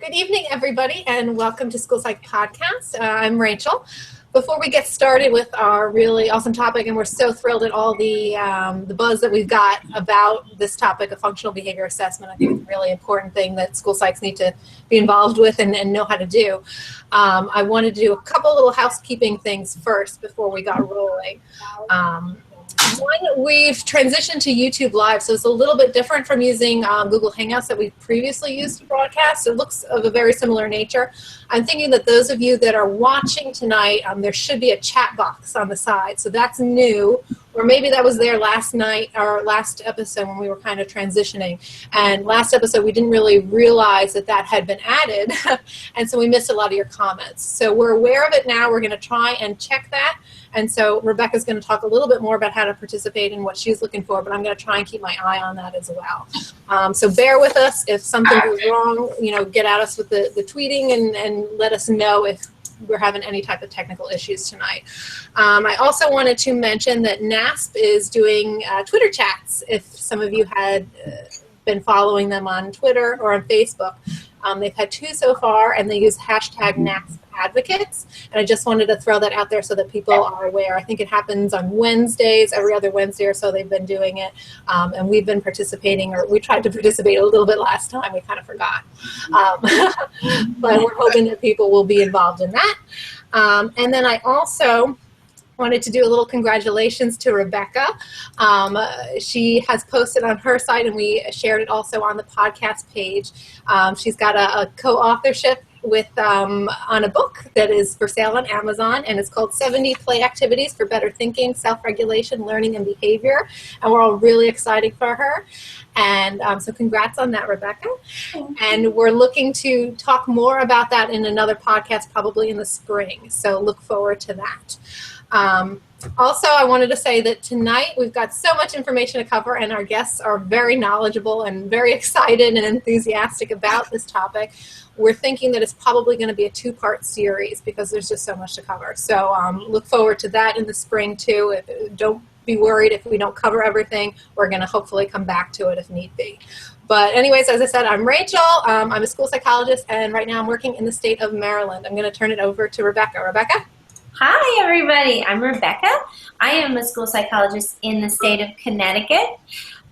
Good evening, everybody, and welcome to School Psych Podcast. I'm Rachel. Before we get started with our really awesome topic, and we're so thrilled at all the buzz that we've got about this topic of functional behavior assessment. I think it's a really important thing that school psychs need to be involved with and know how to do. I wanted to do a couple little housekeeping things first before we got rolling. One, we've transitioned to YouTube Live, so it's a little bit different from using Google Hangouts that we've previously used to broadcast. It looks of a very similar nature. I'm thinking that those of you that are watching tonight, there should be a chat box on the side, so that's new. Or maybe that was there last night or last episode when we were kind of transitioning. And last episode, we didn't really realize that that had been added, and so we missed a lot of your comments. So we're aware of it now. We're going to try and check that. And so Rebecca's going to talk a little bit more about how to participate and what she's looking for, but I'm going to try and keep my eye on that as well. So bear with us. If something goes wrong, get at us with the tweeting and let us know if we're having any type of technical issues tonight. I also wanted to mention that NASP is doing Twitter chats. If some of you had been following them on Twitter or on Facebook, they've had 2 so far, and they use hashtag NASP advocates. And I just wanted to throw that out there so that people are aware. I think it happens on Wednesdays, every other Wednesday or so they've been doing it. And we've been participating, or we tried to participate a little bit last time. We kind of forgot. But we're hoping that people will be involved in that. And then I also wanted to do a little congratulations to Rebecca. She has posted on her site, and we shared it also on the podcast page. She's got a co-authorship on a book that is for sale on Amazon, and it's called 70 Play Activities for Better Thinking, Self-Regulation, Learning, and Behavior. And we're all really excited for her. And so congrats on that, Rebecca. And we're looking to talk more about that in another podcast, probably in the spring. So look forward to that. Also, I wanted to say that tonight we've got so much information to cover, and our guests are very knowledgeable and very excited and enthusiastic about this topic. We're thinking that it's probably going to be a 2-part series because there's just so much to cover. So look forward to that in the spring too. Don't be worried if we don't cover everything. We're going to hopefully come back to it if need be. But anyways, as I said, I'm Rachel. I'm a school psychologist, and right now I'm working in the state of Maryland. I'm going to turn it over to Rebecca. Rebecca? Hi, everybody. I'm Rebecca. I am a school psychologist in the state of Connecticut.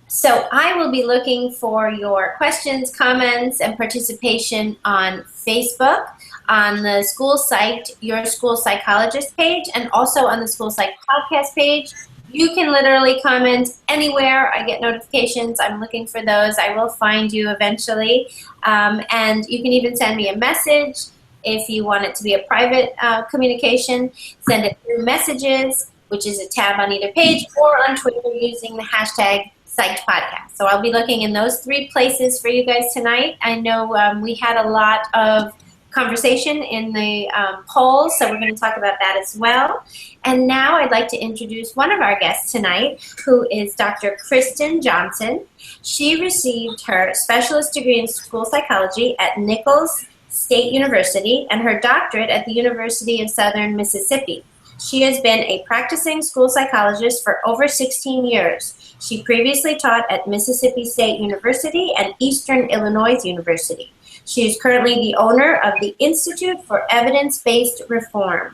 So I will be looking for your questions, comments, and participation on Facebook, on the School Psyched, Your School Psychologist page, and also on the School Psych Podcast page. You can literally comment anywhere. I get notifications. I'm looking for those. I will find you eventually. And you can even send me a message. If you want it to be a private communication, send it through Messages, which is a tab on either page, or on Twitter using the hashtag PsychedPodcast. So I'll be looking in those 3 places for you guys tonight. I know we had a lot of conversation in the polls, so we're going to talk about that as well. And now I'd like to introduce one of our guests tonight, who is Dr. Kristen Johnson. She received her specialist degree in school psychology at Nichols State University and her doctorate at the University of Southern Mississippi. She has been a practicing school psychologist for over 16 years. She previously taught at Mississippi State University and Eastern Illinois University. She is currently the owner of the Institute for Evidence-Based Reform.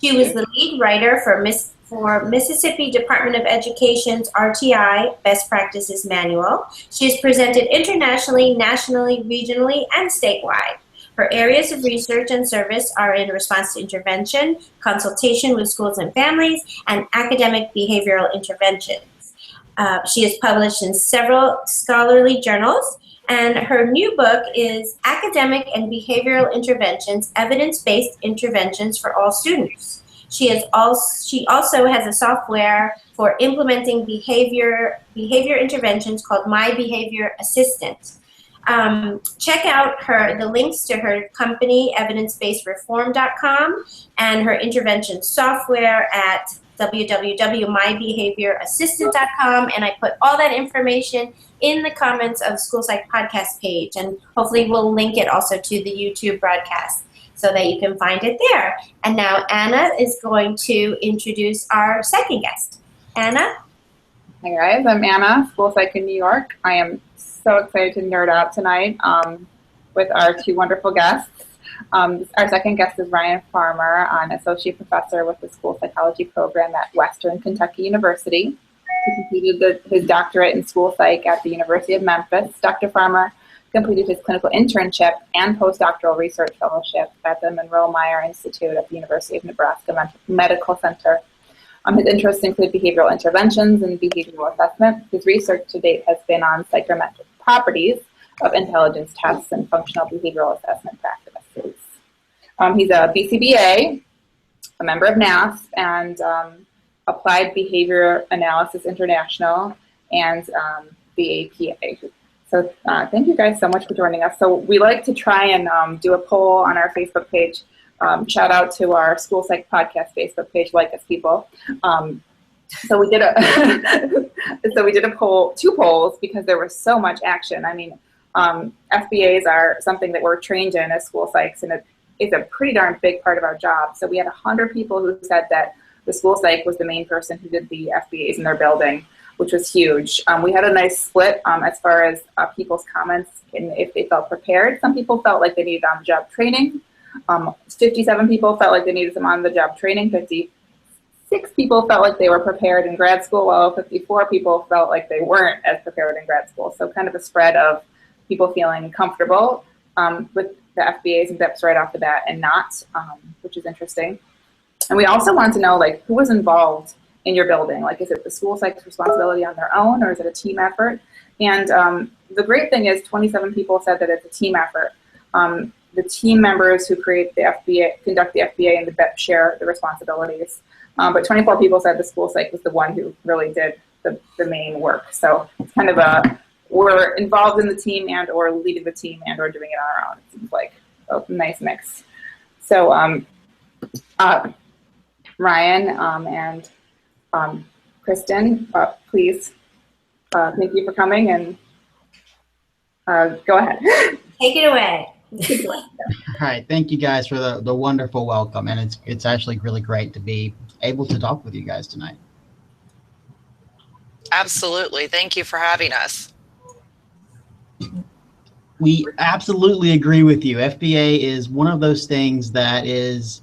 She was the lead writer for Mississippi Department of Education's RTI Best Practices Manual. She has presented internationally, nationally, regionally, and statewide. Her areas of research and service are in response to intervention, consultation with schools and families, and academic behavioral interventions. She is published in several scholarly journals, and her new book is Academic and Behavioral Interventions, Evidence-Based Interventions for All Students. She also has a software for implementing behavior interventions called My Behavior Assistant. Check out the links to her company, evidencebasedreform.com, and her intervention software at www.mybehaviorassistant.com, and I put all that information in the comments of School Psych Podcast page, and hopefully we'll link it also to the YouTube broadcast so that you can find it there. And now Anna is going to introduce our second guest. Anna? Hi guys, I'm Anna, School Psych in New York. I am so excited to nerd out tonight. with our two wonderful guests. Our second guest is Ryan Farmer, an associate professor with the school psychology program at Western Kentucky University. He completed his doctorate in school psych at the University of Memphis. Dr. Farmer completed his clinical internship and postdoctoral research fellowship at the Monroe-Meyer Institute at the University of Nebraska Medical Center. His interests include behavioral interventions and behavioral assessment. His research to date has been on psychometric properties of intelligence tests and functional behavioral assessment practices. He's a BCBA, a member of NASP, and Applied Behavior Analysis International, and the APA. So thank you guys so much for joining us. So we like to try and do a poll on our Facebook page. Shout out to our School Psych Podcast Facebook page, like us people. So we did a poll, two polls, because there was so much action. I mean, FBAs are something that we're trained in as school psychs, and it's a pretty darn big part of our job. So we had 100 people who said that the school psych was the main person who did the FBAs in their building, which was huge. We had a nice split as far as people's comments and if they felt prepared. Some people felt like they needed on-the-job training. 57 people felt like they needed some on-the-job training. 56 people felt like they were prepared in grad school, while 54 people felt like they weren't as prepared in grad school. So kind of a spread of people feeling comfortable with the FBAs and DEPs right off the bat and not, which is interesting. And we also want to know, like, who was involved in your building? Like, is it the school psych's responsibility on their own, or is it a team effort? And the great thing is 27 people said that it's a team effort. The team members who create the FBA, conduct the FBA, and the BEP share the responsibilities. But 24 people said the school psych was the one who really did the main work. So it's kind of we're involved in the team and or leading the team and or doing it on our own. It seems like a nice mix. So Ryan and Kristen, please, thank you for coming, and go ahead. Take it away. All right, thank you guys for the wonderful welcome, and it's actually really great to be able to talk with you guys tonight. Absolutely, thank you for having us. We absolutely agree with you. FBA is one of those things that it's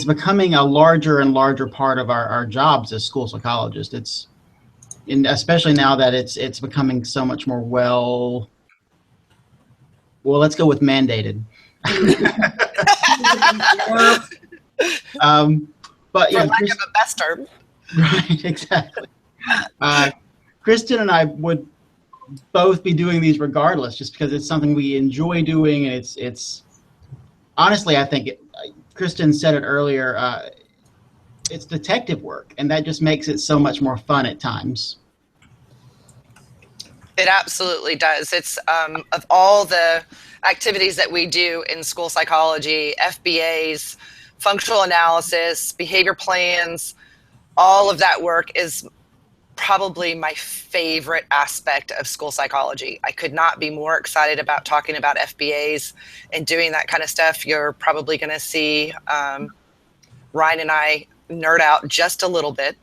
becoming a larger and larger part of our jobs as school psychologists. Especially now that it's becoming so much more well, let's go with mandated. But for lack of a best term. Right, exactly. Kristen and I would both be doing these regardless, just because it's something we enjoy doing, and it's honestly, I think Kristen said it earlier, it's detective work, and that just makes it so much more fun at times. It absolutely does. It's of all the activities that we do in school psychology, FBAs, functional analysis, behavior plans, all of that work is probably my favorite aspect of school psychology. I could not be more excited about talking about FBAs and doing that kind of stuff. You're probably going to see Ryan and I nerd out just a little bit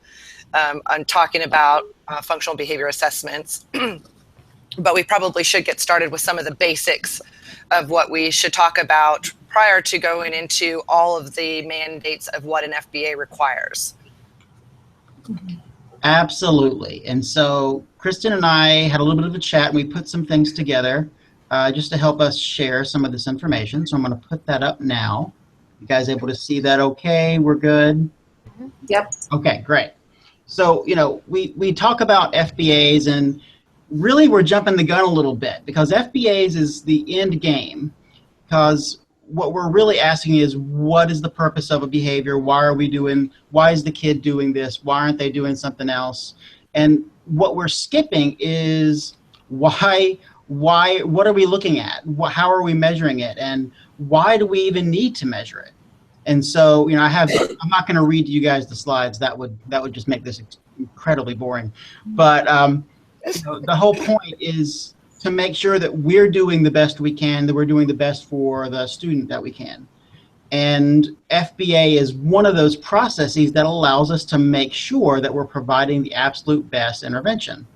on talking about functional behavior assessments. But we probably should get started with some of the basics of what we should talk about prior to going into all of the mandates of what an FBA requires. Absolutely. And so Kristen and I had a little bit of a chat, and we put some things together just to help us share some of this information. So I'm going to put that up now. You guys able to see that okay? We're good? Yep. Okay, great. So, we talk about FBAs, and really we're jumping the gun a little bit, because FBAs is the end game, because what we're really asking is, what is the purpose of a behavior? Why is the kid doing this? Why aren't they doing something else? And what we're skipping is what are we looking at? How are we measuring it? And why do we even need to measure it? And so, I'm not going to read to you guys the slides. That would just make this incredibly boring. But the whole point is to make sure that we're doing the best we can, that we're doing the best for the student that we can. And FBA is one of those processes that allows us to make sure that we're providing the absolute best intervention.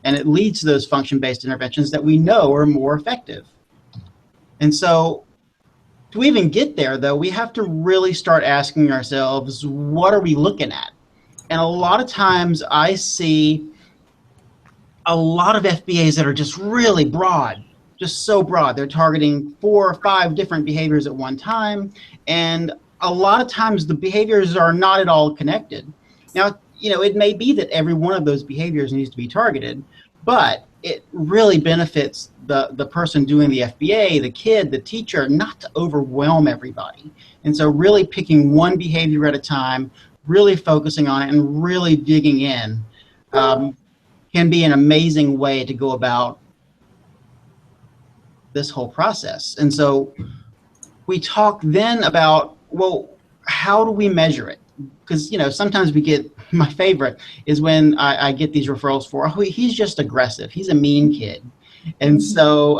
And it leads to those function-based interventions that we know are more effective. And so to even get there, though, we have to really start asking ourselves, what are we looking at? And a lot of times I see a lot of FBAs that are just really broad, just so broad. They're targeting 4 or 5 different behaviors at one time. And a lot of times the behaviors are not at all connected. Now, it may be that every one of those behaviors needs to be targeted, but it really benefits the person doing the FBA, the kid, the teacher, not to overwhelm everybody. And so really picking one behavior at a time, really focusing on it and really digging in can be an amazing way to go about this whole process. And so we talk then about, well, how do we measure it? Because, sometimes we get, my favorite is when I get these referrals for, oh, he's just aggressive. He's a mean kid. And so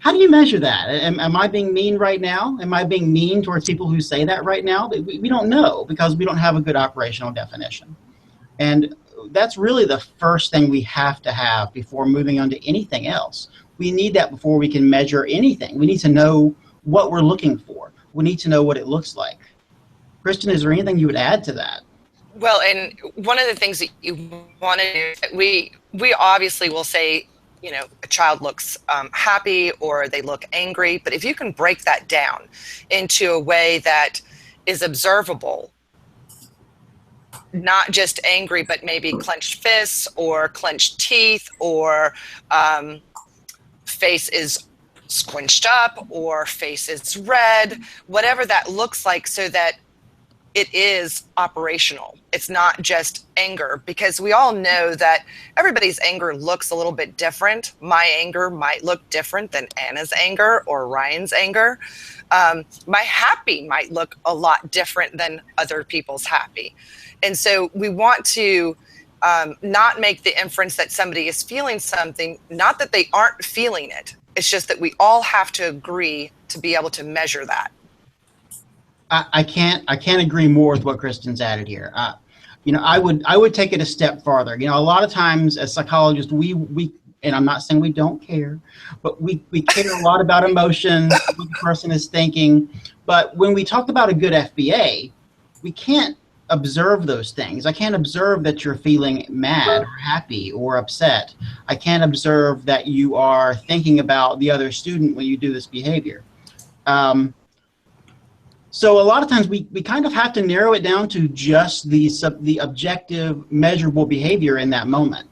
how do you measure that? Am I being mean right now? Am I being mean towards people who say that right now? We don't know because we don't have a good operational definition. And that's really the first thing we have to have before moving on to anything else. We need that before we can measure anything. We need to know what we're looking for. We need to know what it looks like. Kristen, is there anything you would add to that? Well, and one of the things that you want to do, we obviously will say, a child looks happy or they look angry, but if you can break that down into a way that is observable, not just angry, but maybe clenched fists or clenched teeth or face is squinched up or face is red, whatever that looks like, so that it is operational. It's not just anger, because we all know that everybody's anger looks a little bit different. My anger might look different than Anna's anger or Ryan's anger. My happy might look a lot different than other people's happy. And so we want to not make the inference that somebody is feeling something, not that they aren't feeling it. It's just that we all have to agree to be able to measure that. I can't agree more with what Kristen's added here. I would take it a step farther. A lot of times as psychologists, we and I'm not saying we don't care, but we care a lot about emotion, what the person is thinking. But when we talk about a good FBA, we can't observe those things. I can't observe that you're feeling mad or happy or upset. I can't observe that you are thinking about the other student when you do this behavior. So a lot of times we kind of have to narrow it down to just the objective, measurable behavior in that moment.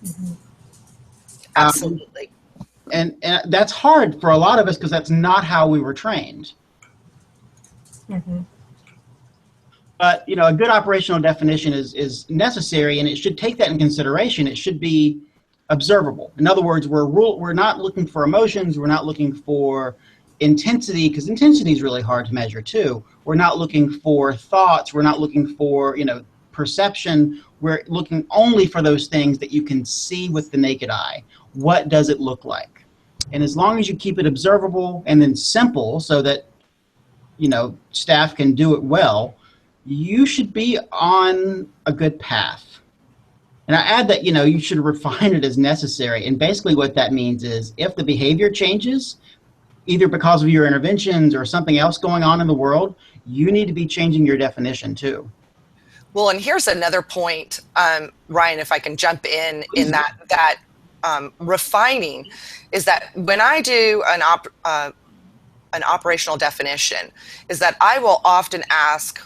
Mm-hmm. Absolutely. And that's hard for a lot of us because that's not how we were trained. Mm-hmm. But a good operational definition is necessary, and it should take that in consideration. It should be observable. In other words, we're not looking for emotions. We're not looking for intensity, because intensity is really hard to measure too. We're not looking for thoughts. We're not looking for perception. We're looking only for those things that you can see with the naked eye. What does it look like? And as long as you keep it observable and then simple, so that staff can do it well, you should be on a good path. And I add that you should refine it as necessary. And basically what that means is if the behavior changes, either because of your interventions or something else going on in the world, you need to be changing your definition too. Well, and here's another point, Ryan, if I can jump in that refining is that when I do an operational definition, is that I will often ask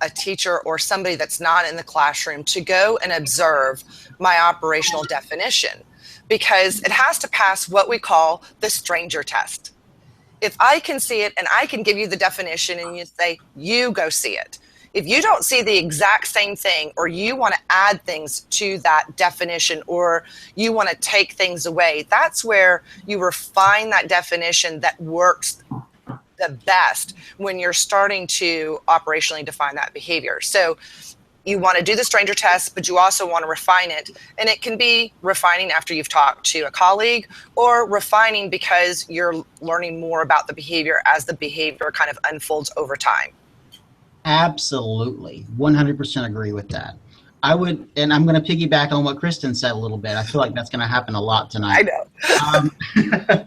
a teacher or somebody that's not in the classroom to go and observe my operational definition, because it has to pass what we call the stranger test. If I can see it and I can give you the definition and you say, you go see it. If you don't see the exact same thing, or you want to add things to that definition, or you want to take things away, that's where you refine that definition that works the best when you're starting to operationally define that behavior. So you want to do the stranger test, but you also want to refine it. And it can be refining after you've talked to a colleague, or refining because you're learning more about the behavior as the behavior kind of unfolds over time. Absolutely. 100% agree with that. I would, and I'm going to piggyback on what Kristen said a little bit. I feel like that's going to happen a lot tonight. I know.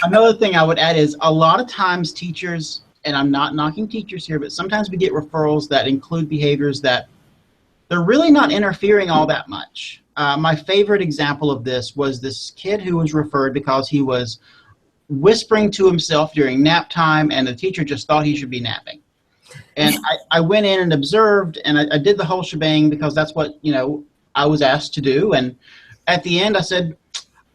Another thing I would add is a lot of times teachers, and I'm not knocking teachers here, but sometimes we get referrals that include behaviors that they're really not interfering all that much. My favorite example of this was this kid who was referred because he was whispering to himself during nap time, and the teacher just thought he should be napping. And I went in and observed, and I did the whole shebang because that's what, I was asked to do. And at the end, I said,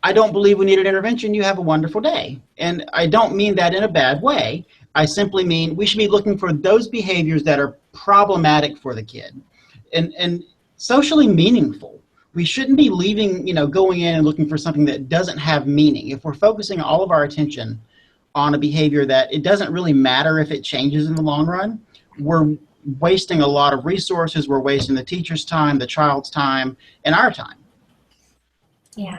I don't believe we need an intervention. You have a wonderful day. And I don't mean that in a bad way. I simply mean we should be looking for those behaviors that are problematic for the kid and socially meaningful. We shouldn't be leaving, going in and looking for something that doesn't have meaning. If we're focusing all of our attention on a behavior that it doesn't really matter if it changes in the long run, we're wasting a lot of resources. We're wasting the teacher's time, the child's time, and our time. Yeah.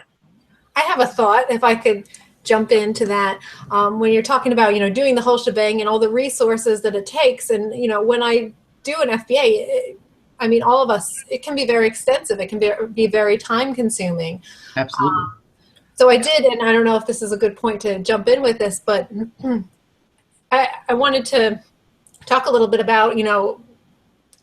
I have a thought, if I could jump into that. When you're talking about, doing the whole shebang and all the resources that it takes. And, when I do an FBA, all of us, it can be very extensive. It can be very time consuming. Absolutely. So I did, and I don't know if this is a good point to jump in with this, but I wanted to talk a little bit about,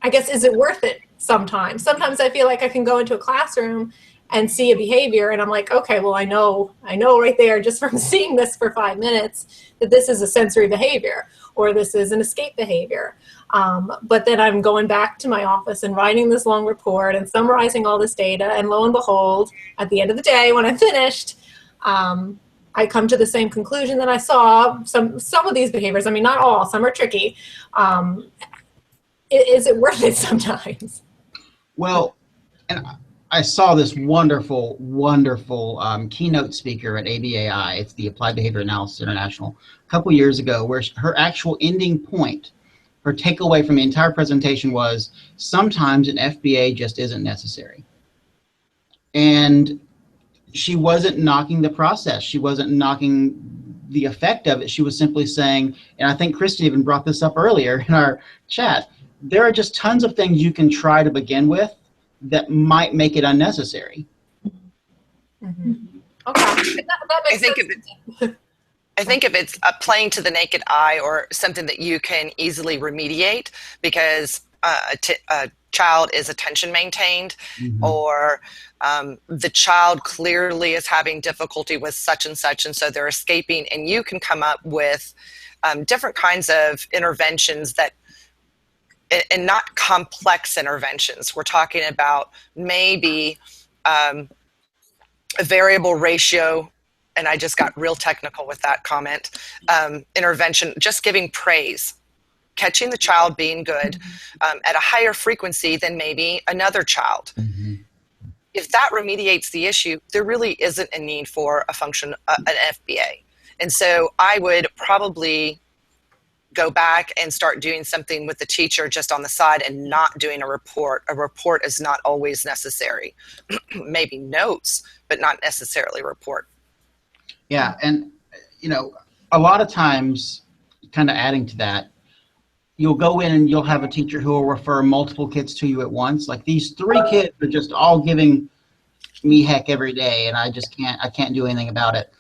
I guess, is it worth it sometimes? Sometimes I feel like I can go into a classroom and see a behavior, and I'm like, okay, well, I know right there just from seeing this for 5 minutes that this is a sensory behavior or this is an escape behavior. But then I'm going back to my office and writing this long report and summarizing all this data, and lo and behold, at the end of the day, when I'm finished, I come to the same conclusion that I saw some of these behaviors. Not all, some are tricky. Is it worth it sometimes? Well, and I saw this wonderful, wonderful keynote speaker at ABAI. It's the Applied Behavior Analysis International, a couple years ago, where her actual ending point, her takeaway from the entire presentation was, sometimes an FBA just isn't necessary. And she wasn't knocking the process. She wasn't knocking the effect of it. She was simply saying, and I think Kristen even brought this up earlier in our chat, there are just tons of things you can try to begin with that might make it unnecessary. Mm-hmm. Okay. That makes sense. I think if it's plain to the naked eye or something that you can easily remediate because a child is attention maintained, mm-hmm. or the child clearly is having difficulty with such, and so they're escaping, and you can come up with different kinds of interventions that, and not complex interventions. We're talking about maybe a variable ratio, and I just got real technical with that comment, intervention, just giving praise, catching the child being good at a higher frequency than maybe another child. Mm-hmm. If that remediates the issue, there really isn't a need for an FBA. And so I would probably go back and start doing something with the teacher just on the side and not doing a report. A report is not always necessary. Maybe notes, but not necessarily a report. Yeah, and a lot of times, kind of adding to that, you'll go in and you'll have a teacher who will refer multiple kids to you at once. Like, these 3 kids are just all giving me heck every day, and I can't do anything about it.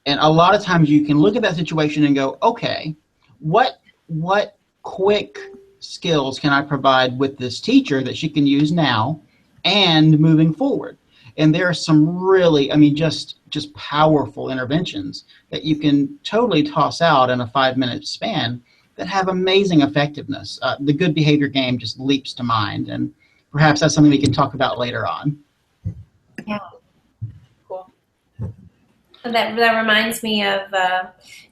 And a lot of times you can look at that situation and go, okay, what quick skills can I provide with this teacher that she can use now and moving forward? And there are some really, just powerful interventions that you can totally toss out in a 5-minute span that have amazing effectiveness. The good behavior game just leaps to mind, and perhaps that's something we can talk about later on. Yeah. Cool. That reminds me of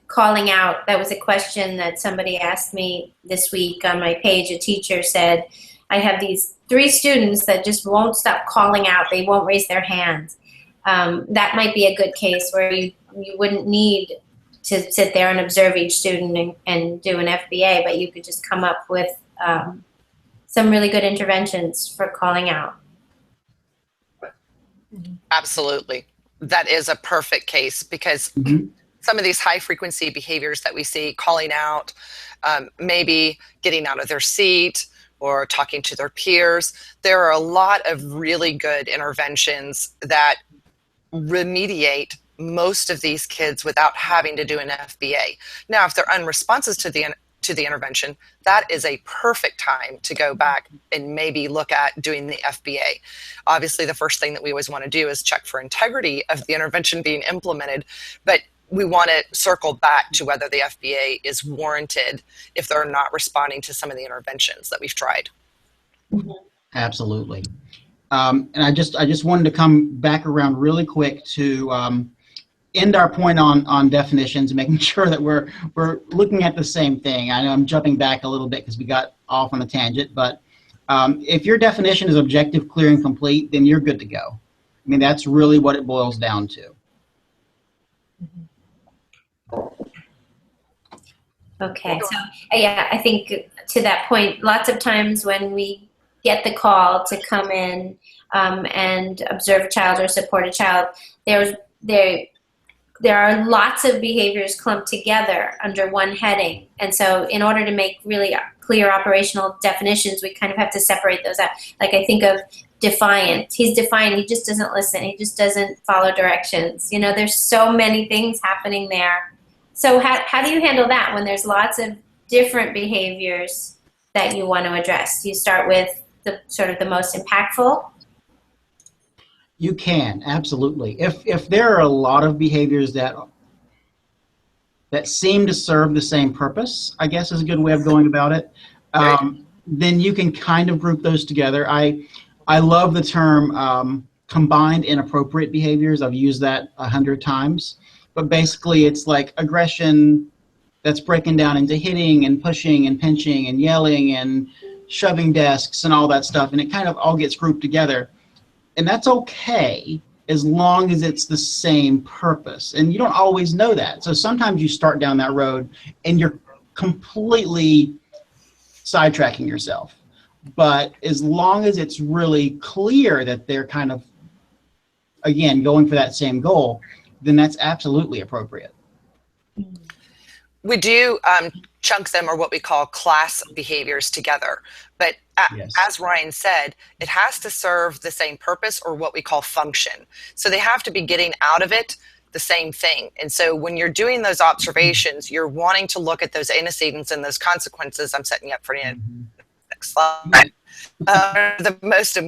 calling out. That was a question that somebody asked me this week on my page. A teacher said, I have these 3 students that just won't stop calling out. They won't raise their hands. That might be a good case where you wouldn't need to sit there and observe each student and do an FBA, but you could just come up with some really good interventions for calling out. Absolutely. That is a perfect case because mm-hmm. some of these high frequency behaviors that we see, calling out, maybe getting out of their seat, or talking to their peers. There are a lot of really good interventions that remediate most of these kids without having to do an FBA. Now, if they're unresponsive to the intervention, that is a perfect time to go back and maybe look at doing the FBA. Obviously, the first thing that we always want to do is check for integrity of the intervention being implemented, but we want to circle back to whether the FBA is warranted if they're not responding to some of the interventions that we've tried. Absolutely. And I just wanted to come back around really quick to end our point on definitions, making sure that we're looking at the same thing. I know I'm jumping back a little bit because we got off on a tangent, but if your definition is objective, clear, and complete, then you're good to go. I mean, that's really what it boils down to. Okay, so yeah, I think to that point, lots of times when we get the call to come in and observe a child or support a child, there are lots of behaviors clumped together under one heading. And so in order to make really clear operational definitions, we kind of have to separate those out. Like I think of defiant. He's defiant. He just doesn't listen. He just doesn't follow directions. You know, there's so many things happening there. So how do you handle that when there's lots of different behaviors that you want to address? Do you start with the sort of the most impactful? You can, absolutely. If there are a lot of behaviors that seem to serve the same purpose, I guess is a good way of going about it, then you can kind of group those together. I love the term combined inappropriate behaviors. I've used that 100 times. But basically, it's like aggression that's breaking down into hitting and pushing and pinching and yelling and shoving desks and all that stuff. And it kind of all gets grouped together. And that's okay as long as it's the same purpose. And you don't always know that. So sometimes you start down that road and you're completely sidetracking yourself. But as long as it's really clear that they're kind of, again, going for that same goal, then that's absolutely appropriate. We do chunk them, or what we call class behaviors, together. But Yes. as Ryan said, it has to serve the same purpose, or what we call function. So they have to be getting out of it the same thing. And so when you're doing those observations, you're wanting to look at those antecedents and those consequences. I'm setting you up for the next slide. The most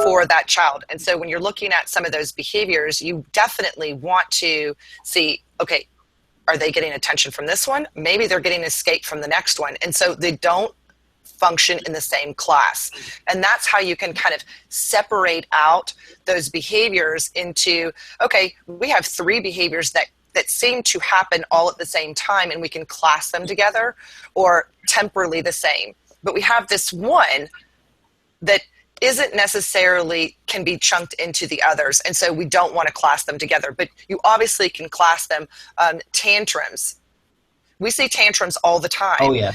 for that child. And so when you're looking at some of those behaviors, you definitely want to see, okay, are they getting attention from this one? Maybe they're getting escape from the next one. And so they don't function in the same class. And that's how you can kind of separate out those behaviors into, okay, we have 3 behaviors that seem to happen all at the same time, and we can class them together, or temporally the same. But we have this one that isn't necessarily can be chunked into the others, and so we don't want to class them together. But you obviously can class them. Tantrums. We see tantrums all the time. Oh, yeah.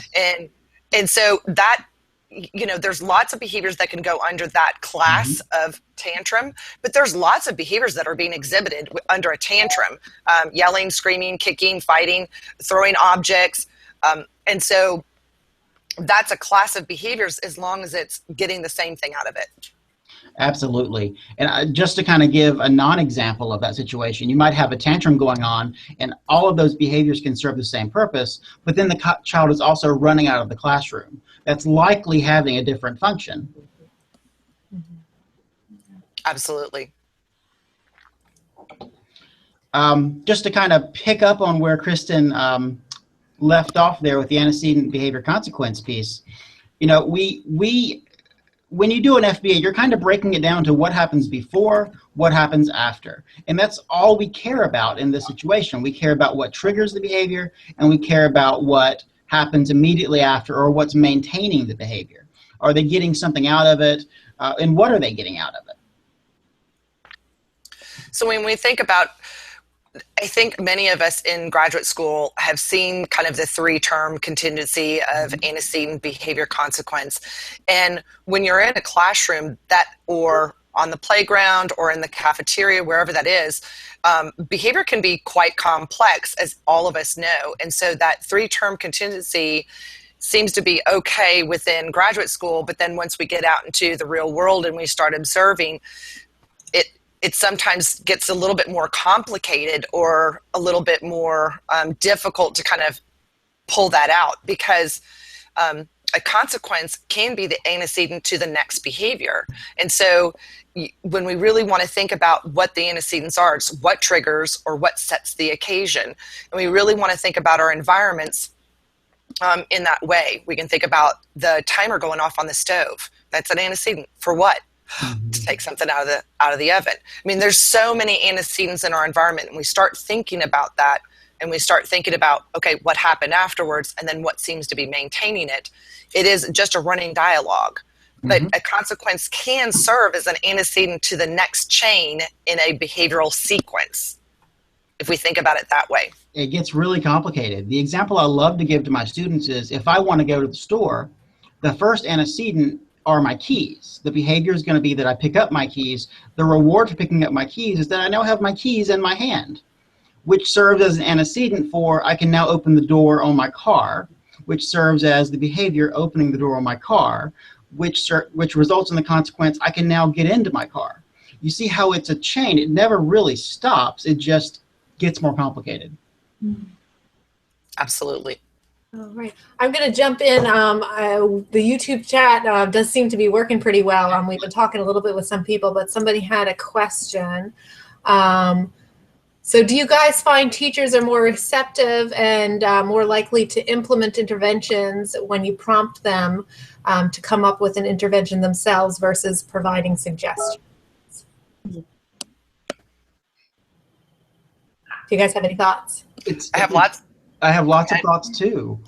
And so that, you know, there's lots of behaviors that can go under that class of tantrum, but there's lots of behaviors that are being exhibited under a tantrum. Yelling, screaming, kicking, fighting, throwing objects. And so that's a class of behaviors as long as it's getting the same thing out of it. Absolutely. And just to kind of give a non-example of that situation, you might have a tantrum going on, and all of those behaviors can serve the same purpose, but then the child is also running out of the classroom. That's likely having a different function. Absolutely. Just to kind of pick up on where Kristen left off there with the antecedent behavior consequence piece, you know, when you do an FBA, you're kind of breaking it down to what happens before, what happens after. And that's all we care about in this situation. We care about what triggers the behavior, and we care about what happens immediately after, or what's maintaining the behavior. Are they getting something out of it? And what are they getting out of it? So when we think about, I think many of us in graduate school have seen kind of the 3-term contingency of antecedent behavior consequence. And when you're in a classroom or on the playground or in the cafeteria, wherever that is, behavior can be quite complex, as all of us know. And so that 3-term contingency seems to be okay within graduate school, but then once we get out into the real world and we start observing, it sometimes gets a little bit more complicated or a little bit more difficult to kind of pull that out, because a consequence can be the antecedent to the next behavior. And so when we really want to think about what the antecedents are, it's what triggers or what sets the occasion. And we really want to think about our environments in that way. We can think about the timer going off on the stove. That's an antecedent for what? To take something out of the oven. I mean, there's so many antecedents in our environment, and we start thinking about that, and we start thinking about, okay, what happened afterwards, and then what seems to be maintaining it. It is just a running dialogue. But a consequence can serve as an antecedent to the next chain in a behavioral sequence, if we think about it that way. It gets really complicated. The example I love to give to my students is, if I want to go to the store, the first antecedent are my keys. The behavior is going to be that I pick up my keys. The reward for picking up my keys is that I now have my keys in my hand, which serves as an antecedent for I can now open the door on my car, which serves as the behavior opening the door on my car, which results in the consequence I can now get into my car. You see how it's a chain. It never really stops. It just gets more complicated. Absolutely. All right. I'm going to jump in. The YouTube chat does seem to be working pretty well. We've been talking a little bit with some people, but somebody had a question. So do you guys find teachers are more receptive and more likely to implement interventions when you prompt them to come up with an intervention themselves versus providing suggestions? Do you guys have any thoughts? I have lots. I have lots of thoughts too.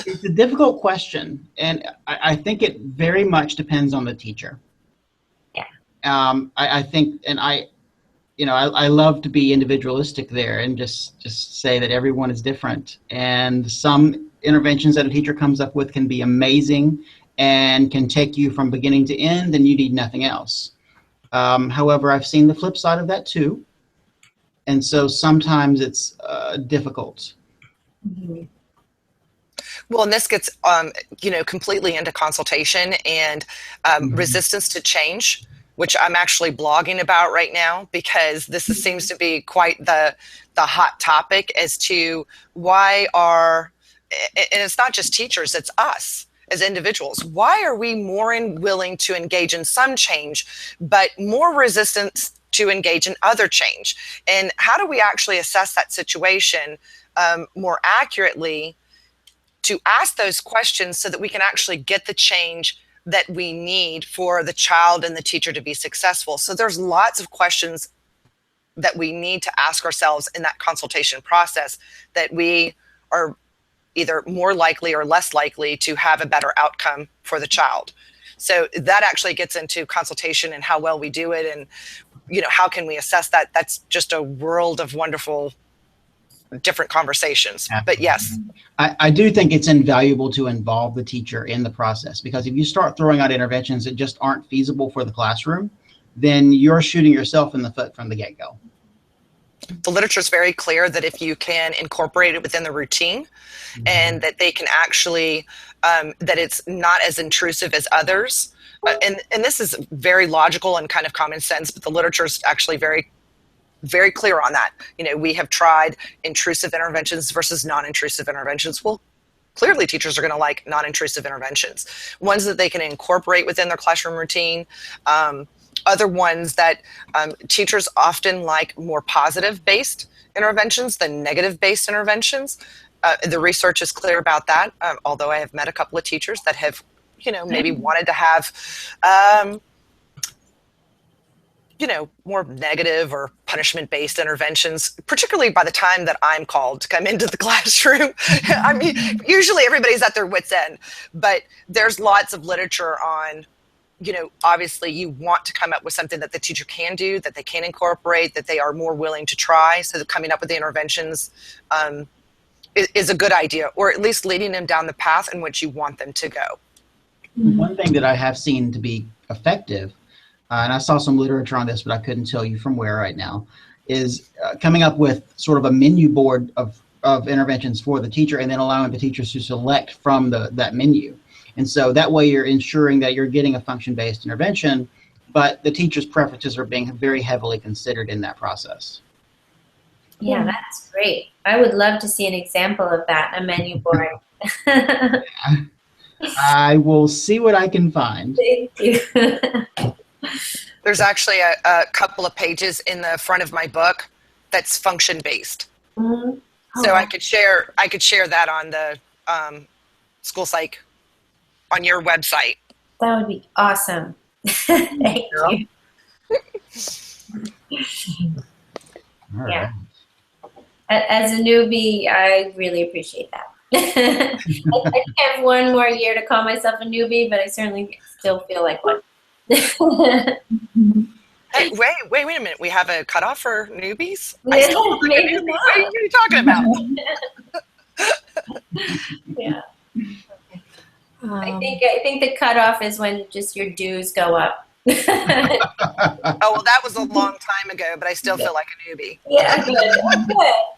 It's a difficult question, and I think it very much depends on the teacher. Yeah. I think, and I love to be individualistic there and just say that everyone is different, and some interventions that a teacher comes up with can be amazing and can take you from beginning to end, and you need nothing else. However, I've seen the flip side of that too. And so sometimes it's difficult. Well, and this gets, completely into consultation and resistance to change, which I'm actually blogging about right now, because this seems to be quite the hot topic as to why and it's not just teachers, it's us as individuals. Why are we more willing to engage in some change, but more resistant to engage in other change? And how do we actually assess that situation more accurately to ask those questions so that we can actually get the change that we need for the child and the teacher to be successful? So there's lots of questions that we need to ask ourselves in that consultation process that we are either more likely or less likely to have a better outcome for the child. So that actually gets into consultation and how well we do it, and how can we assess that? That's just a world of wonderful different conversations. But yes. I do think it's invaluable to involve the teacher in the process, because if you start throwing out interventions that just aren't feasible for the classroom, then you're shooting yourself in the foot from the get-go. The literature is very clear that if you can incorporate it within the routine, and that they can actually, that it's not as intrusive as others. And this is very logical and kind of common sense, but the literature is actually very, very clear on that. We have tried intrusive interventions versus non-intrusive interventions. Well, clearly teachers are going to like non-intrusive interventions, ones that they can incorporate within their classroom routine. Other ones that teachers often like more positive-based interventions than negative-based interventions. The research is clear about that, although I have met a couple of teachers that have, maybe wanted to have, more negative or punishment-based interventions, particularly by the time that I'm called to come into the classroom. I mean, usually everybody's at their wit's end, but there's lots of literature on, obviously you want to come up with something that the teacher can do, that they can incorporate, that they are more willing to try. So that coming up with the interventions is a good idea, or at least leading them down the path in which you want them to go. One thing that I have seen to be effective, and I saw some literature on this, but I couldn't tell you from where right now, is coming up with sort of a menu board of of interventions for the teacher, and then allowing the teachers to select from that menu. And so that way you're ensuring that you're getting a function-based intervention, but the teacher's preferences are being very heavily considered in that process. Yeah, that's great. I would love to see an example of that, a menu board. I will see what I can find. Thank you. There's actually a couple of pages in the front of my book that's function based. Mm-hmm. So I could share that on the school psych on your website. That would be awesome. Thank you. All right. Yeah. As a newbie, I really appreciate that. I think I have one more year to call myself a newbie, but I certainly still feel like one. Hey, wait a minute. We have a cutoff for newbies? Yeah, I still feel like a newbie. What are you talking about? Yeah. I think the cutoff is when just your dues go up. Oh, well, that was a long time ago, but I still feel like a newbie. Yeah, good.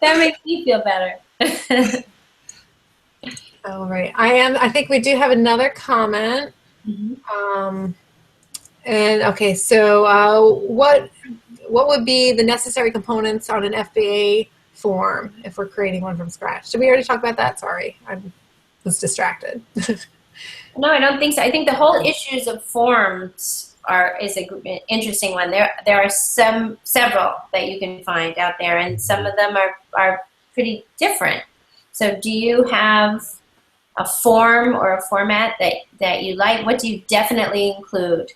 That makes me feel better. All right. I think we do have another comment. Mm-hmm. And okay, so what would be the necessary components on an FAA form if we're creating one from scratch? Did we already talk about that? Sorry, I was distracted. No, I don't think so. I think the whole issues of forms is an interesting one. There are several that you can find out there, and some of them are pretty different. So do you have a form or a format that you like? What do you definitely include?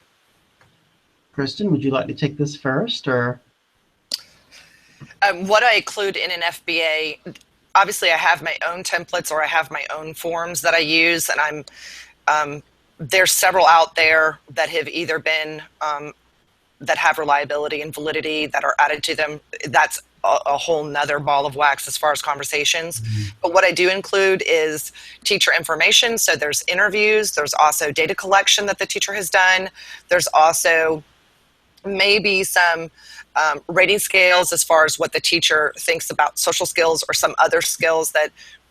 Kristen, would you like to take this first, or? What I include in an FBA, obviously I have my own templates or I have my own forms that I use, and there's several out there that have either been, that have reliability and validity that are added to them. That's a whole nother ball of wax as far as conversations. Mm-hmm. But what I do include is teacher information. So there's interviews, there's also data collection that the teacher has done. There's also maybe some rating scales as far as what the teacher thinks about social skills or some other skills that,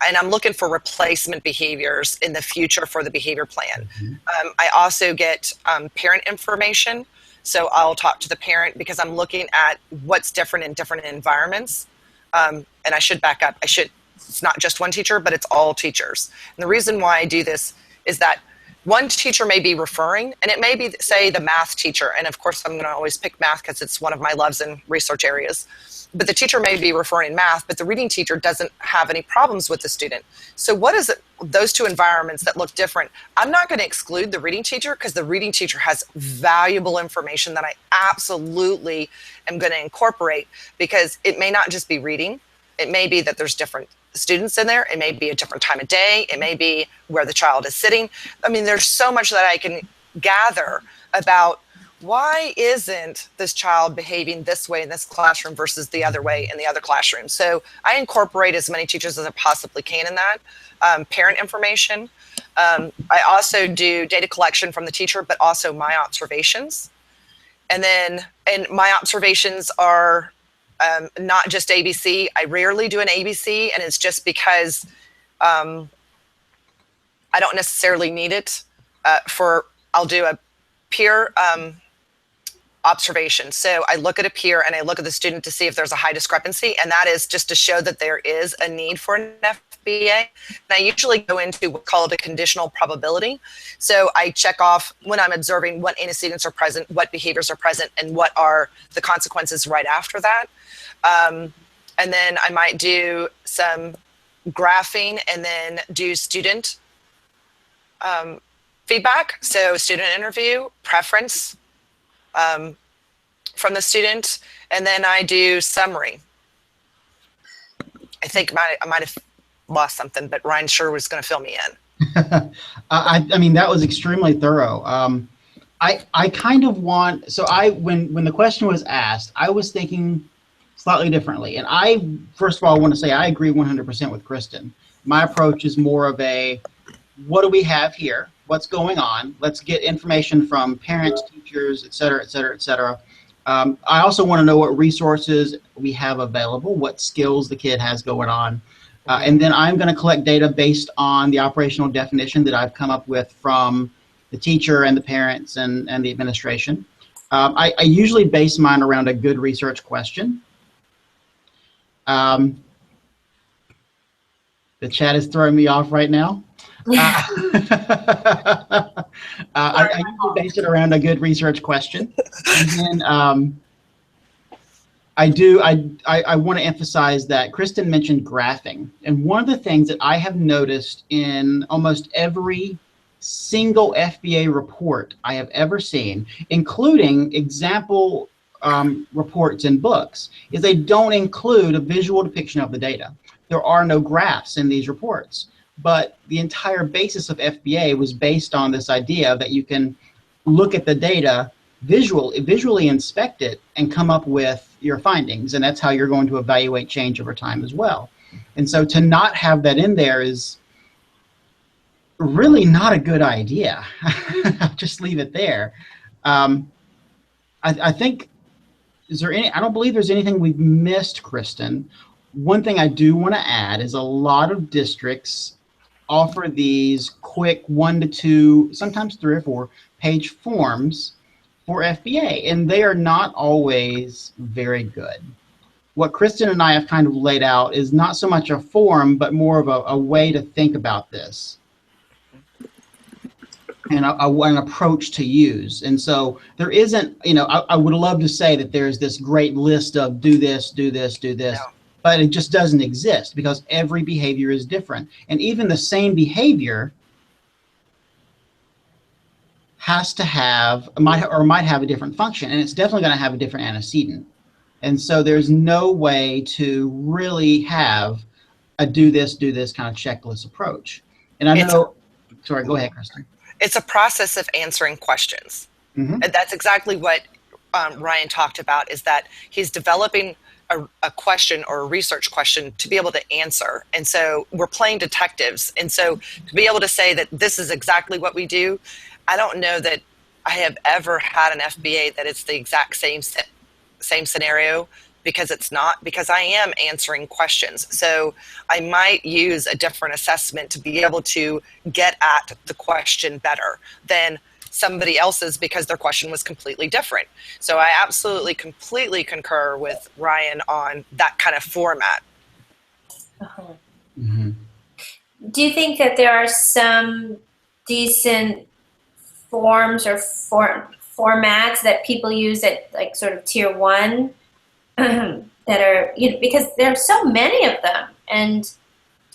and I'm looking for replacement behaviors in the future for the behavior plan. Mm-hmm. I also get parent information. So I'll talk to the parent because I'm looking at what's different in different environments. And I should back up. It's not just one teacher, but it's all teachers. And the reason why I do this is that one teacher may be referring, and it may be, say, the math teacher. And of course, I'm going to always pick math because it's one of my loves and research areas. But the teacher may be referring in math, but the reading teacher doesn't have any problems with the student. So what is it, those two environments that look different? I'm not going to exclude the reading teacher because the reading teacher has valuable information that I absolutely am going to incorporate, because it may not just be reading. It may be that there's different students in there. It may be a different time of day. It may be where the child is sitting. I mean, there's so much that I can gather about why isn't this child behaving this way in this classroom versus the other way in the other classroom. So I incorporate as many teachers as I possibly can in that. Parent information. I also do data collection from the teacher, but also my observations. And my observations are not just ABC. I rarely do an ABC, and it's just because I don't necessarily need it I'll do a peer observation. So I look at a peer and I look at the student to see if there's a high discrepancy, and that is just to show that there is a need for an FBA. And I usually go into what's called a conditional probability. So I check off when I'm observing what antecedents are present, what behaviors are present, and what are the consequences right after that. And then I might do some graphing and then do student feedback. So student interview, preference from the student, and then I do summary. I think I might have lost something, but Ryan sure was going to fill me in. I mean, that was extremely thorough. I kind of want, so when the question was asked, I was thinking slightly differently. And I, first of all, want to say I agree 100% with Kristen. My approach is more of a, what do we have here? What's going on? Let's get information from parents, teachers, et cetera, et cetera, et cetera. I also want to know what resources we have available, what skills the kid has going on. And then I'm going to collect data based on the operational definition that I've come up with from the teacher and the parents and the administration. I usually base mine around a good research question. The chat is throwing me off right now. I usually base it around a good research question. And then I want to emphasize that Kristen mentioned graphing. And one of the things that I have noticed in almost every single FBA report I have ever seen, including example reports in books, is they don't include a visual depiction of the data. There are no graphs in these reports. But the entire basis of FBA was based on this idea that you can look at the data, visually inspect it, and come up with your findings. And that's how you're going to evaluate change over time as well. And so to not have that in there is really not a good idea. I'll just leave it there. I think, I don't believe there's anything we've missed, Kristen. One thing I do want to add is a lot of districts offer these quick 1 to 2, sometimes 3 or 4 page forms for FBA, and they are not always very good. What Kristen and I have kind of laid out is not so much a form, but more of a way to think about this and an approach to use. And so there isn't, I would love to say that there's this great list of do this, do this, do this. No. But it just doesn't exist because every behavior is different. And even the same behavior has to have, might have a different function, and it's definitely going to have a different antecedent. And so there's no way to really have a do this kind of checklist approach. And I know, sorry, go ahead, Kristen. It's a process of answering questions. Mm-hmm. And that's exactly what Ryan talked about, is that he's developing a question or a research question to be able to answer. And so we're playing detectives. And so to be able to say that this is exactly what we do, I don't know that I have ever had an FBA that it's the exact same scenario, because it's not, because I am answering questions. So I might use a different assessment to be able to get at the question better than somebody else's because their question was completely different. So I absolutely, completely concur with Ryan on that kind of format. Mm-hmm. Do you think that there are some decent forms or formats that people use at like sort of tier 1 that are, because there are so many of them, and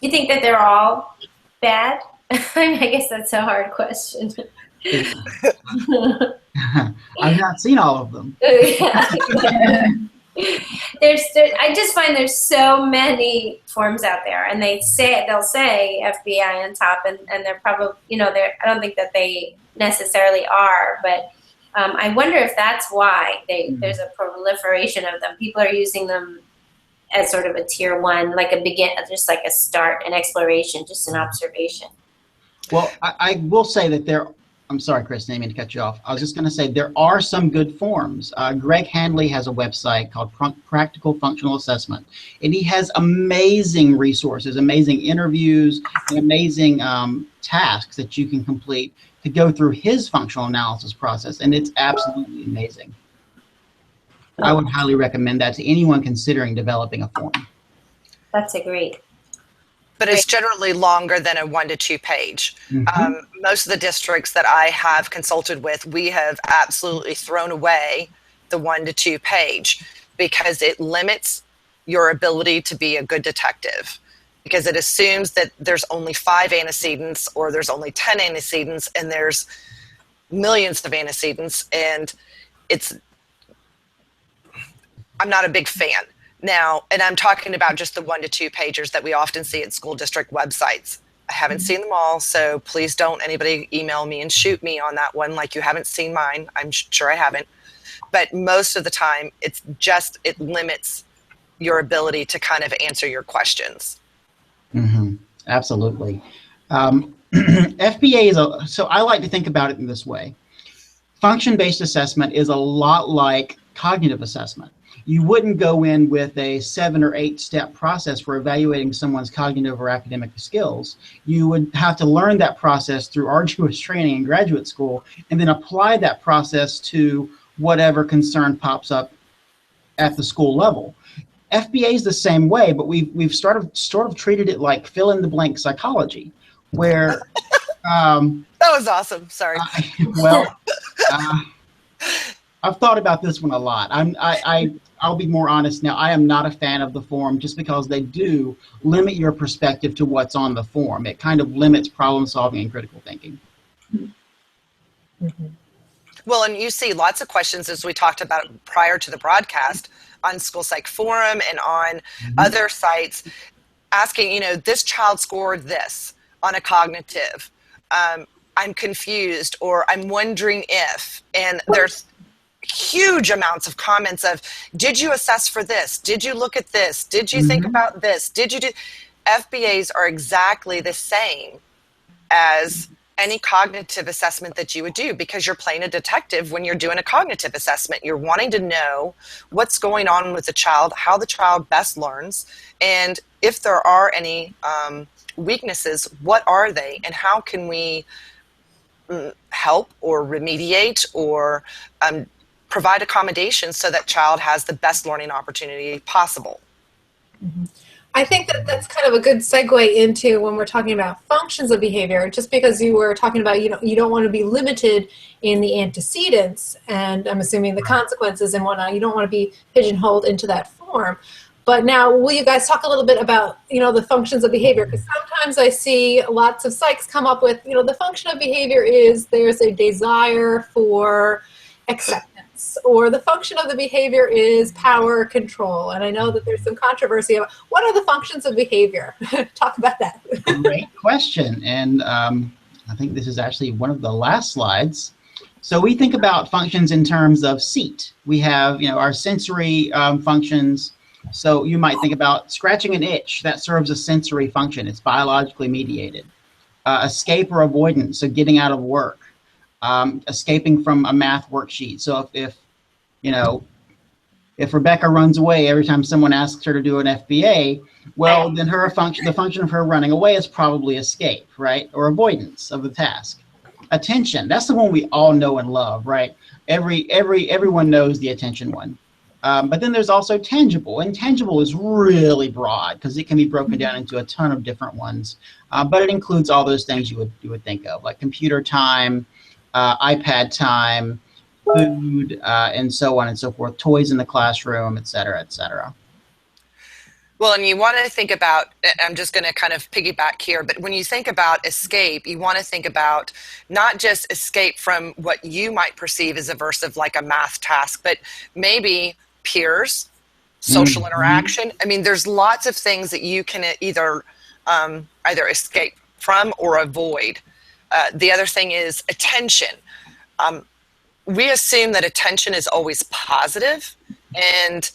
you think that they're all bad? I guess that's a hard question. I've not seen all of them. I just find there's so many forms out there, and they'll say FBI on top, and they're probably, I don't think that they necessarily are, but I wonder if that's why there's a proliferation of them. People are using them as sort of a tier 1, like just like a start, an exploration, just an observation. Well, I will say that I'm sorry, Kristen, I didn't mean to cut you off. I was just going to say there are some good forms. Greg Handley has a website called Practical Functional Assessment, and he has amazing resources, amazing interviews, and amazing tasks that you can complete to go through his functional analysis process, and it's absolutely amazing. I would highly recommend that to anyone considering developing a form. That's great. But it's generally longer than a 1 to 2 page. Mm-hmm. Most of the districts that I have consulted with, we have absolutely thrown away the 1 to 2 page because it limits your ability to be a good detective, because it assumes that there's only 5 antecedents or there's only 10 antecedents and there's millions of antecedents, and I'm not a big fan. Now, and I'm talking about just the 1 to 2 pagers that we often see at school district websites. I haven't seen them all, so please don't anybody email me and shoot me on that one like you haven't seen mine. I'm sure I haven't. But most of the time, it limits your ability to kind of answer your questions. Mm-hmm. Absolutely. FBA so I like to think about it in this way. Function-based assessment is a lot like cognitive assessment. You wouldn't go in with a 7 or 8 step process for evaluating someone's cognitive or academic skills. You would have to learn that process through arduous training in graduate school and then apply that process to whatever concern pops up at the school level. FBA is the same way, but we've sort of treated it like fill in the blank psychology, where that was awesome. Sorry. I've thought about this one a lot. I'll be more honest now. I am not a fan of the form just because they do limit your perspective to what's on the form. It kind of limits problem solving and critical thinking. Mm-hmm. Well, and you see lots of questions, as we talked about prior to the broadcast, on School Psych Forum and on other sites, asking, this child scored this on a cognitive. I'm confused, or I'm wondering if, and there's huge amounts of comments of, did you assess for this? Did you look at this? Did you think about this? Did you do? FBAs are exactly the same as any cognitive assessment that you would do, because you're playing a detective when you're doing a cognitive assessment. You're wanting to know what's going on with the child, how the child best learns, and if there are any weaknesses, what are they, and how can we help or remediate or provide accommodations so that child has the best learning opportunity possible. Mm-hmm. I think that that's kind of a good segue into when we're talking about functions of behavior, just because you were talking about, you don't want to be limited in the antecedents, and I'm assuming the consequences and whatnot. You don't want to be pigeonholed into that form. But now, will you guys talk a little bit about, the functions of behavior? Because sometimes I see lots of psychs come up with, the function of behavior is there's a desire for acceptance, or the function of the behavior is power control. And I know that there's some controversy about what are the functions of behavior. Talk about that. Great question. And I think this is actually one of the last slides. So we think about functions in terms of seat. We have, our sensory functions. So you might think about scratching an itch. That serves a sensory function. It's biologically mediated. Escape or avoidance, so getting out of work. Escaping from a math worksheet. So if Rebecca runs away every time someone asks her to do an FBA, well, then the function of her running away is probably escape, right? Or avoidance of the task. Attention, that's the one we all know and love, right? Everyone knows the attention one. But then there's also tangible. And tangible is really broad because it can be broken down into a ton of different ones. But it includes all those things you would think of, like computer time, iPad time, food, and so on and so forth, toys in the classroom, et cetera, et cetera. Well, and you want to think about, I'm just going to kind of piggyback here, but when you think about escape, you want to think about not just escape from what you might perceive as aversive, like a math task, but maybe peers, social interaction. I mean, there's lots of things that you can either escape from or avoid. The other thing is attention. We assume that attention is always positive, and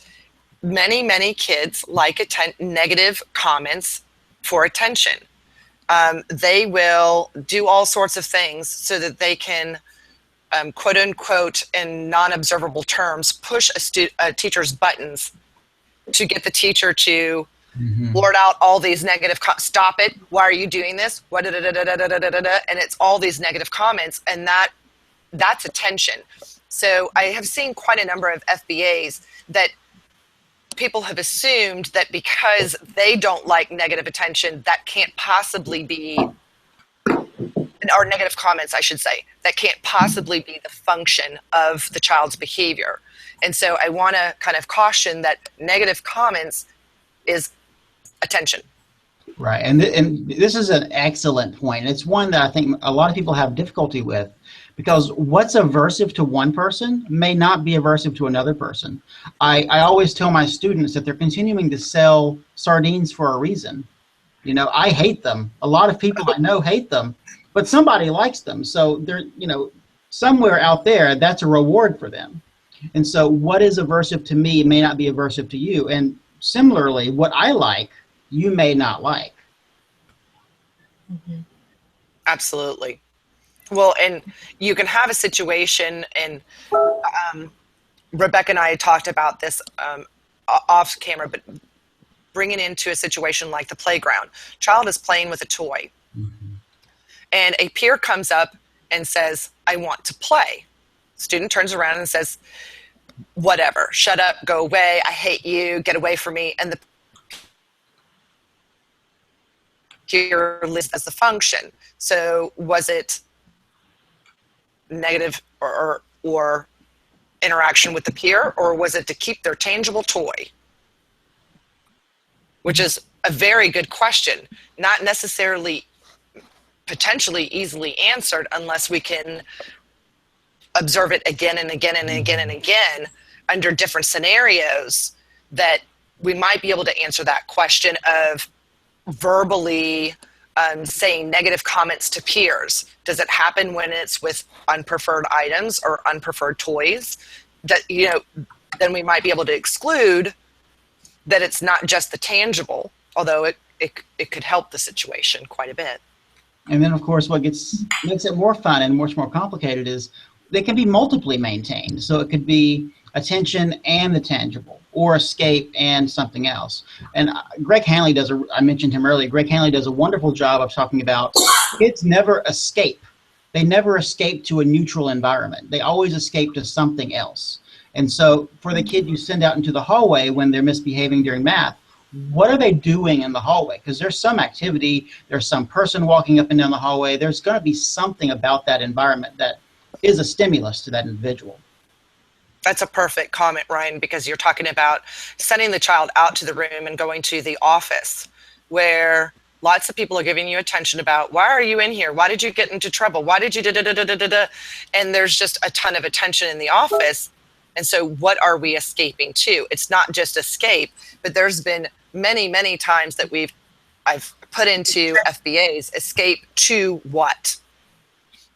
many kids like negative comments for attention. They will do all sorts of things so that they can, quote unquote, in non-observable terms, push a teacher's buttons to get the teacher to blurt out all these negative stop it, why are you doing this, and it's all these negative comments, and that's attention. So I have seen quite a number of FBAs that people have assumed that because they don't like negative attention, that can't possibly be, or negative comments, I should say, that can't possibly be the function of the child's behavior. And so I want to kind of caution that negative comments is attention. Right, and this is an excellent point. It's one that I think a lot of people have difficulty with, because what's aversive to one person may not be aversive to another person. I always tell my students that they're continuing to sell sardines for a reason. I hate them. A lot of people I know hate them, but somebody likes them. So they're, somewhere out there, that's a reward for them. And so what is aversive to me may not be aversive to you. And similarly, what I like, you may not like. Absolutely. Well, and you can have a situation, and Rebecca and I had talked about this off camera, but bring it into a situation like the playground. Child is playing with a toy, and a peer comes up and says, I want to play. Student turns around and says, whatever, shut up, go away, I hate you, get away from me. And the peer lists as the function. So was it negative or interaction with the peer, or was it to keep their tangible toy? Which is a very good question, not necessarily potentially easily answered unless we can observe it again and again and again and again under different scenarios, that we might be able to answer that question of verbally saying negative comments to peers. Does it happen when it's with unpreferred items or unpreferred toys? That, you know, then we might be able to exclude that it's not just the tangible, although it could help the situation quite a bit. And then, of course, what makes it more fun and much more complicated is they can be multiply maintained. So it could be attention and the tangible, or escape and something else. And Greg Hanley I mentioned him earlier, Greg Hanley does a wonderful job of talking about kids never escape. They never escape to a neutral environment. They always escape to something else. And so for the kid you send out into the hallway when they're misbehaving during math, what are they doing in the hallway? Because there's some activity, there's some person walking up and down the hallway, there's going to be something about that environment that is a stimulus to that individual. That's a perfect comment, Ryan, because you're talking about sending the child out to the room and going to the office where lots of people are giving you attention about, why are you in here? Why did you get into trouble? Why did you da-da-da-da-da-da? And there's just a ton of attention in the office. And so what are we escaping to? It's not just escape, but there's been many, many times that I've put into FBAs, escape to what?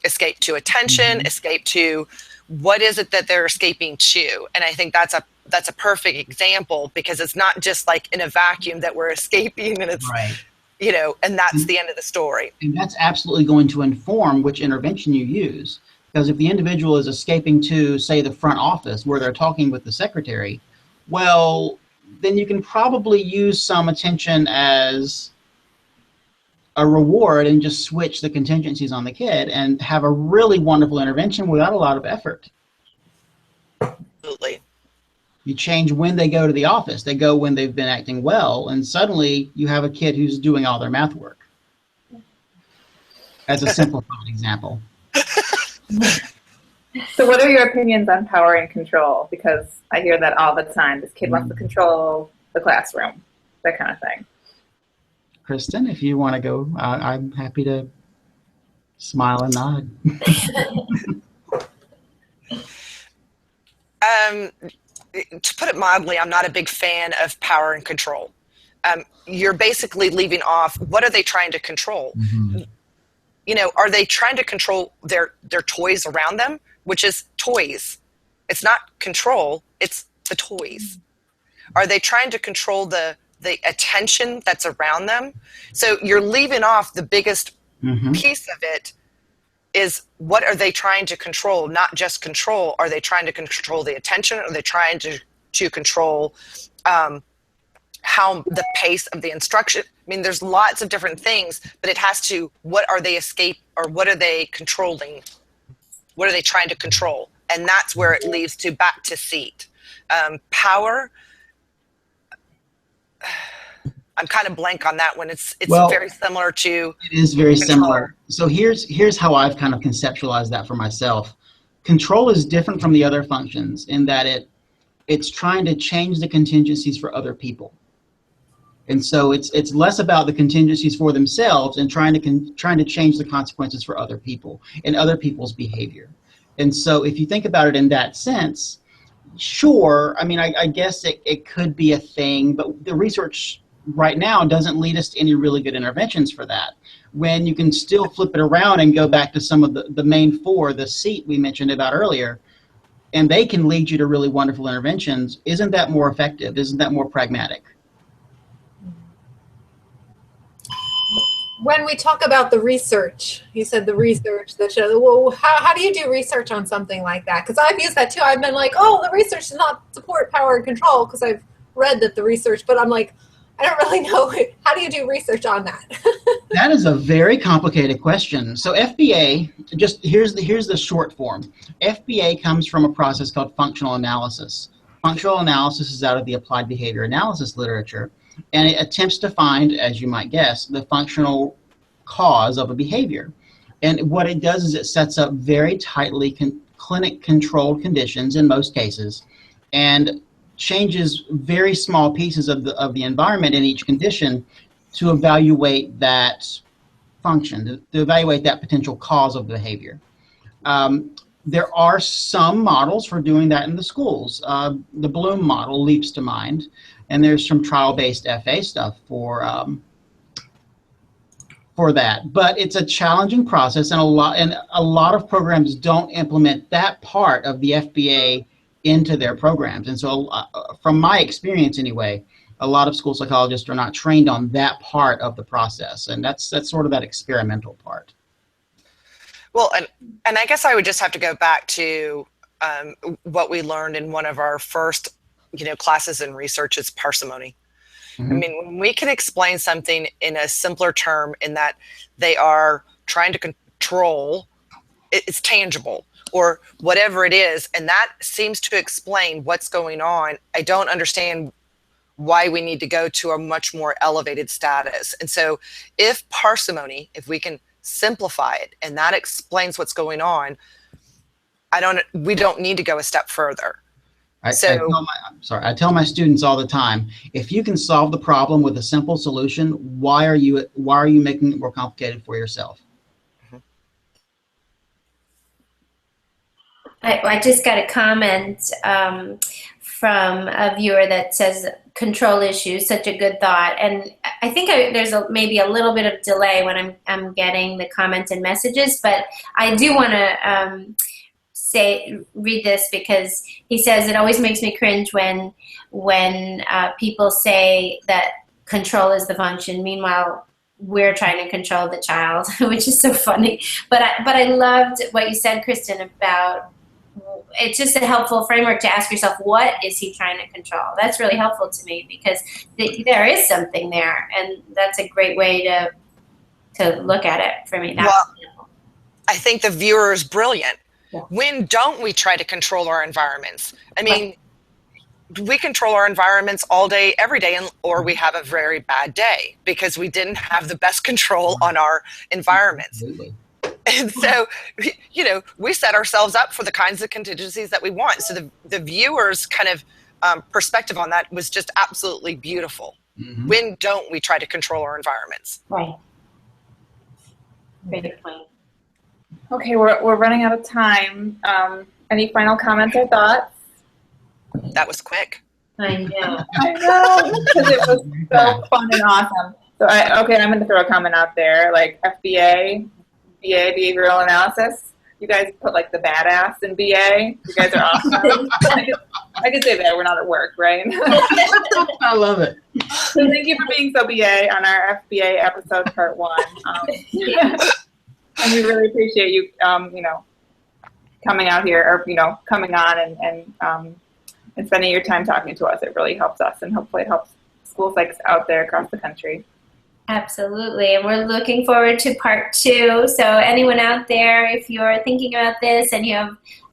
Escape to attention, escape to what is it that they're escaping to? And I think that's a perfect example, because it's not just like in a vacuum that we're escaping and it's, right. You know, and that's the end of the story. And that's absolutely going to inform which intervention you use. Because if the individual is escaping to, say, the front office where they're talking with the secretary, well, then you can probably use some attention as a reward and just switch the contingencies on the kid and have a really wonderful intervention without a lot of effort. Absolutely. You change when they go to the office. They go when they've been acting well, and suddenly you have a kid who's doing all their math work. As a simplified example. So what are your opinions on power and control? Because I hear that all the time. This kid wants to control the classroom, that kind of thing. Kristen, if you want to go, I'm happy to smile and nod. To put it mildly, I'm not a big fan of power and control. You're basically leaving off, what are they trying to control? Mm-hmm. You know, are they trying to control their toys around them, which is toys? It's not control, it's the toys. Are they trying to control the attention that's around them? So you're leaving off the biggest piece of it is, what are they trying to control? Not just control. Are they trying to control the attention? Are they trying to control how the pace of the instruction? I mean, there's lots of different things, but it has to, what are they what are they controlling? What are they trying to control? And that's where it leads to back to seat. Power, I'm kind of blank on that one. It's very similar to. It is very control. similar. So here's how I've kind of conceptualized that for myself. Control is different from the other functions in that it's trying to change the contingencies for other people. And so it's less about the contingencies for themselves and trying to change the consequences for other people and other people's behavior. And so if you think about it in that sense, sure, I mean, I guess it could be a thing, but the research right now doesn't lead us to any really good interventions for that. When you can still flip it around and go back to some of the main four, the seat we mentioned about earlier, and they can lead you to really wonderful interventions, isn't that more effective? Isn't that more pragmatic? when we talk about the research, you said the research that shows, well, how do you do research on something like that? Because I've used that too. I've been like, oh, the research does not support power and control because I've read that the research, but I'm like, I don't really know. How do you do research on that? That is a very complicated question. So FBA, just here's the short form. FBA comes from a process called functional analysis. Functional analysis is out of the applied behavior analysis literature, and it attempts to find, as you might guess, the functional cause of a behavior. And what it does is it sets up very tightly clinic-controlled conditions in most cases, and changes very small pieces of the environment in each condition to evaluate that function, to evaluate that potential cause of the behavior. There are some models for doing that in the schools. The Bloom model leaps to mind, and there's some trial-based FA stuff for that. But it's a challenging process, and a lot of programs don't implement that part of the FBA into their programs. And so from my experience anyway, a lot of school psychologists are not trained on that part of the process, and that's sort of that experimental part. Well, and I guess I would just have to go back to what we learned in one of our first, classes in research is parsimony. Mm-hmm. I mean, when we can explain something in a simpler term in that they are trying to control, it's tangible, or whatever it is, and that seems to explain what's going on, I don't understand why we need to go to a much more elevated status. And so if parsimony, if we can simplify it, and that explains what's going on, we don't need to go a step further. I tell my students all the time, if you can solve the problem with a simple solution, why are you making it more complicated for yourself? I just got a comment from a viewer that says control issues, such a good thought. And I think there's maybe a little bit of delay when I'm getting the comments and messages, but I do want to read this because he says it always makes me cringe when people say that control is the function. Meanwhile, we're trying to control the child, which is so funny. But I loved what you said, Kristen, about it's just a helpful framework to ask yourself, what is he trying to control? That's really helpful to me because there is something there, and that's a great way to look at it for me. Well, I think the viewer is brilliant. Yeah. When don't we try to control our environments? I mean, we control our environments all day, every day, or we have a very bad day because we didn't have the best control on our environments. Absolutely. And so, we set ourselves up for the kinds of contingencies that we want. So the viewer's kind of perspective on that was just absolutely beautiful. Mm-hmm. When don't we try to control our environments? Right. Great point. Okay, we're running out of time. Any final comments or thoughts? That was quick. I know. I know, because it was so fun and awesome. So I'm going to throw a comment out there, like FBA, BA, behavioral analysis. You guys put like the badass in BA. You guys are awesome. I could say that we're not at work, right? I love it. So thank you for being so BA on our FBA episode part 1. And we really appreciate you, coming out here or, coming on and spending your time talking to us. It really helps us, and hopefully it helps school psychs out there across the country. Absolutely, and we're looking forward to part 2. So anyone out there, if you're thinking about this and you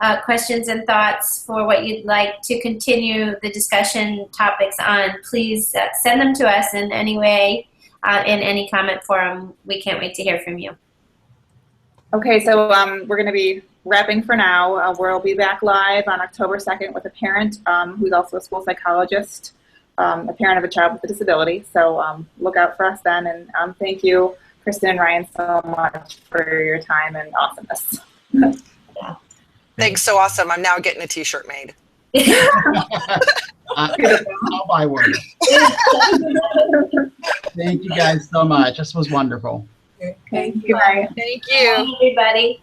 have questions and thoughts for what you'd like to continue the discussion topics on, please send them to us in any way, in any comment forum. We can't wait to hear from you. Okay, so we're going to be wrapping for now. We'll be back live on October 2nd with a parent who's also a school psychologist, a parent of a child with a disability. So look out for us then. And thank you, Kristen and Ryan, so much for your time and awesomeness. Yeah. Thanks, so awesome. I'm now getting a t-shirt made. I'll buy one. Thank you guys so much. This was wonderful. Thank you. Bye. Thank you. Bye, everybody.